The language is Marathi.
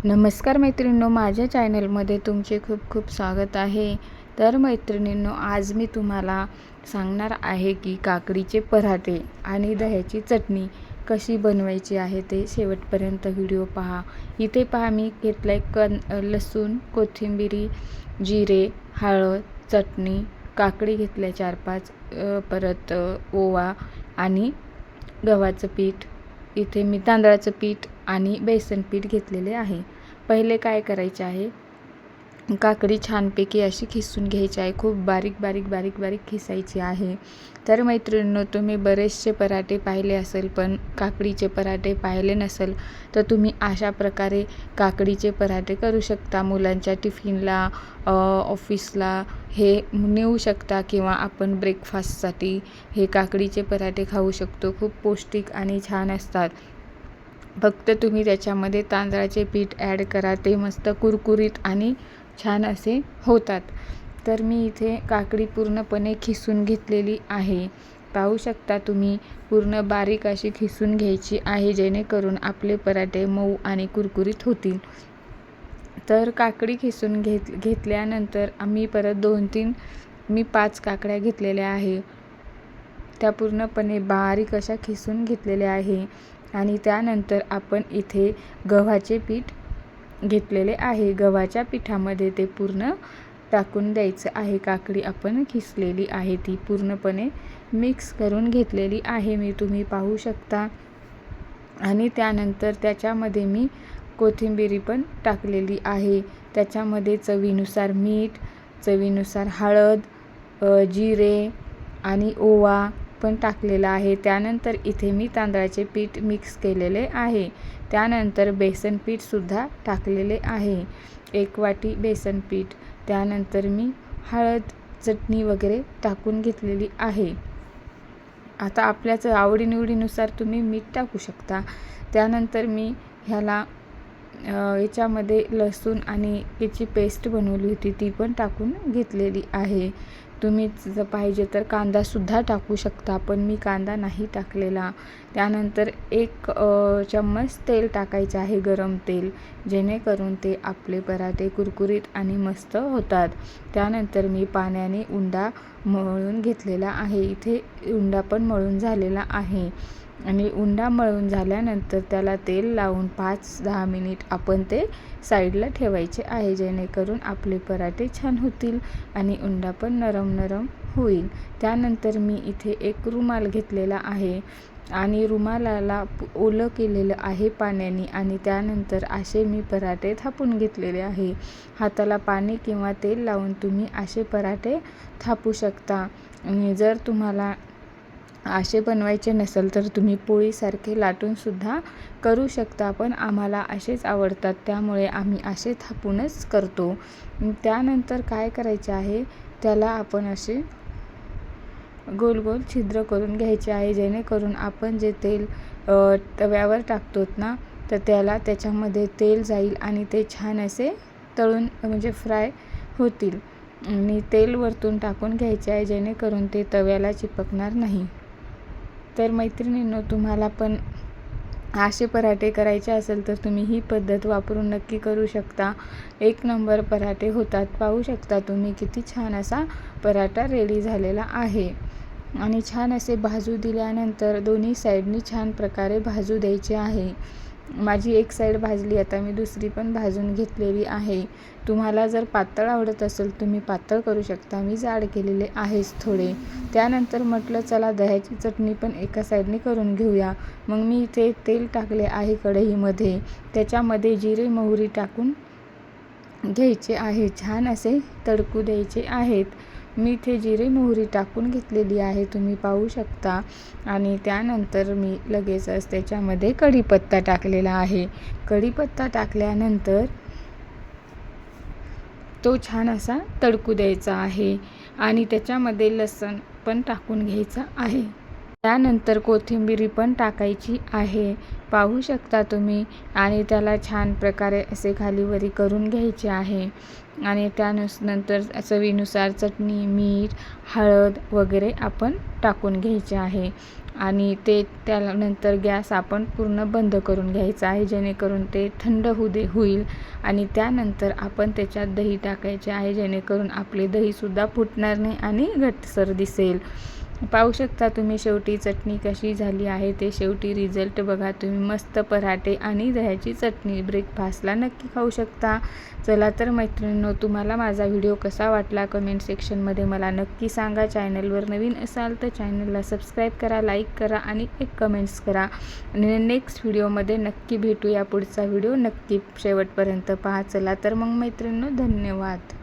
नमस्कार मैत्रिणींनो, माझ्या चॅनलमध्ये तुमचे खूप खूप स्वागत आहे। तर मैत्रिणींनो, आज मी तुम्हाला सांगणार आहे की काकडीचे पराठे आणि दह्याची चटणी कशी बनवायची आहे ते शेवटपर्यंत व्हिडिओ पहा। इथे पहा, मी घेतलाय लसूण, कोथिंबीर, जिरे, हळद, चटणी, काकडी घेतल्या 4-5, परत ओवा आणि गव्हाचं पीठ। इथे मी तांदळाचं पीठ आणि बेसन पीठ घेतलेले आहे। पहिले काय करायचे आहे, काकडी छानपैकी अशी खिसून घ्यायची आहे। खूप बारीक बारीक बारीक बारीक खिसायची आहे। तर मैत्रिणींनो, तुम्ही बरेचसे पराठे पाहिले असेल, पण काकडीचे पराठे पाहिले नसेल तर तुम्ही अशा प्रकारे काकडीचे पराठे करू शकता। मुलांच्या टिफिनला, ऑफिसला हे नेऊ शकता किंवा आपण ब्रेकफास्टसाठी हे काकडीचे पराठे खाऊ शकतो। खूप पौष्टिक आणि छान असतात। फक्त तुम्ही त्याच्यामध्ये तांदळाचे पीठ ॲड करा, ते मस्त कुरकुरीत आणि छान असे होतात। तर मी इथे काकडी पूर्णपणे खिसून घेतलेली आहे। पाहू शकता तुम्ही, पूर्ण बारीक अशी खिसून घ्यायची आहे, जेणेकरून आपले पराठे मऊ आणि कुरकुरीत होतील। तर काकडी खिसून घेतल्यानंतर आम्ही परत 2-3 मी 5 काकड्या घेतलेल्या आहे, त्या पूर्णपणे बारीक अशा खिसून घेतलेल्या आहे। आणि त्यानंतर आपण इथे गव्हाचे पीठ घेतलेले आहे। गव्हाच्या पिठामध्ये ते पूर्ण टाकून द्यायचं आहे। काकडी आपण खिसलेली आहे ती पूर्णपणे मिक्स करून घेतलेली आहे मी, तुम्ही पाहू शकता। आणि त्यानंतर त्याच्यामध्ये मी कोथिंबीर पण टाकलेली आहे। त्याच्यामध्ये चवीनुसार मीठ, चवीनुसार हळद, जिरे आणि ओवा पण टाकलेला आहे। त्यानंतर इथे मी तांदळाचे पीठ मिक्स केलेले आहे। त्यानंतर बेसन पीठ सुद्धा टाकलेले आहे, 1 वाटी बेसन पीठ। त्यानंतर मी हळद, चटणी वगैरे टाकून घेतलेली आहे। आता आपल्याच आवडीनिवडीनुसार तुम्ही मीठ टाकू शकता। त्यानंतर मी ह्याला याच्यामध्ये लसूण आणि याची पेस्ट बनवली होती, ती पण टाकून घेतलेली आहे। तुम्ही जर पाहिजे तर कांदासुद्धा टाकू शकता, पण मी कांदा नाही टाकलेला। त्यानंतर 1 चम्मच तेल टाकायचे आहे, गरम तेल, जेणेकरून ते आपले पराठे कुरकुरीत आणि मस्त होतात। त्यानंतर मी पाण्याने उंडा मळून घेतलेला आहे। इथे उंडा पण मळून झालेला आहे। आणि उंडा मळून झाल्यानंतर त्याला तेल लावून 5-10 मिनिट आपण ते साईडला ठेवायचे आहे, जेणेकरून आपले पराठे छान होतील आणि उंडा पण नरम नरम होईल। त्यानंतर मी इथे एक रुमाल घेतलेला आहे आणि रुमालाला ओलं केलेलं आहे पाण्याने, आणि त्यानंतर असे मी पराठे थापून घेतलेले आहे। हाताला पाणी किंवा तेल लावून तुम्ही असे पराठे थापू शकता। आणि जर तुम्हाला असे बनवायचे नसेल तर तुम्ही पोळीसारखे लाटूनसुद्धा करू शकता, पण आम्हाला असेच आवडतात, त्यामुळे आम्ही असे थापूनच करतो। त्यानंतर काय करायचे आहे, त्याला आपण असे गोल गोल छिद्र करून घ्यायचे आहे, जेणेकरून आपण जे तेल तव्यावर टाकतो ना, तर त्याच्यामध्ये तेल जाईल आणि ते छान असे तळून म्हणजे फ्राय होतील। आणि तेल वरतून टाकून घ्यायचे आहे, जेणेकरून ते तव्याला चिपकणार नाही। तर मैत्रिणींनो, तुम्हाला पण असे पराठे करायचे असेल तर तुम्ही ही पद्धत वापरून नक्की करू शकता। 1 नंबर पराठे होतात। पाहू शकता तुम्ही किती छान असा पराठा रेडी झालेला आहे। आणि छान असे भाजू दिल्यानंतर दोन्ही साईडनी छान प्रकारे भाजू द्यायचे आहे। माझी एक साईड भाजली, आता मी दुसरी पण भाजून घेतलेली आहे। तुम्हाला जर पातळ आवडत असेल तुम्ही पातळ करू शकता, मी जाड केलेले आहेच थोडे। त्यानंतर म्हटलं चला दह्याची चटणी पण एका साईडने करून घेऊया। मग मी इथे तेल टाकले आहे कढईमध्ये, त्याच्यामध्ये जिरे मोहरी टाकून घ्यायचे आहे, छान असे तडकू द्यायचे आहेत। मी इथे जिरे मोहरी टाकून घेतलेली आहे, तुम्ही पाहू शकता। आणि त्यानंतर मी लगेचच त्याच्यामध्ये कढीपत्ता टाकलेला आहे। कढीपत्ता टाकल्यानंतर तो छान असा तडकू द्यायचा आहे आणि त्याच्यामध्ये लसूण पण टाकून घ्यायचा आहे। त्यानंतर कोथिंबीर पण टाकायची आहे, पाहू शकता तुम्ही। आणि त्याला छान प्रकारे असे खालीवरी करून घ्यायचे आहे। आणि त्यानंतर चवीनुसार चटणी, मीठ, हळद वगैरे आपण टाकून घ्यायचे आहे। आणि त्यानंतर गॅस आपण पूर्ण बंद करून घ्यायचा आहे, जेणेकरून ते थंड होईल. आणि त्यानंतर आपण त्याच्यात दही टाकायचे आहे, जेणेकरून आपले दहीसुद्धा फुटणार नाही आणि घट्टसर दिसेल. पाहू शकता तुम्ही शेवटी चटणी कशी झाली आहे ते. शेवटी रिझल्ट बघा तुम्ही. मस्त पराठे आणि दह्याची चटणी ब्रेकफास्टला नक्की खाऊ शकता. चला तर मैत्रिणींनो, तुम्हाला माझा व्हिडिओ कसा वाटला कमेंट सेक्शनमध्ये मला नक्की सांगा. चॅनलवर नवीन असाल तर चॅनलला सबस्क्राईब करा, लाईक करा आणि एक कमेंट्स करा. आणि नेक्स्ट व्हिडिओमध्ये नक्की भेटूया. पुढचा व्हिडिओ नक्की शेवटपर्यंत पहा. चला तर मग मैत्रिणींनो, धन्यवाद.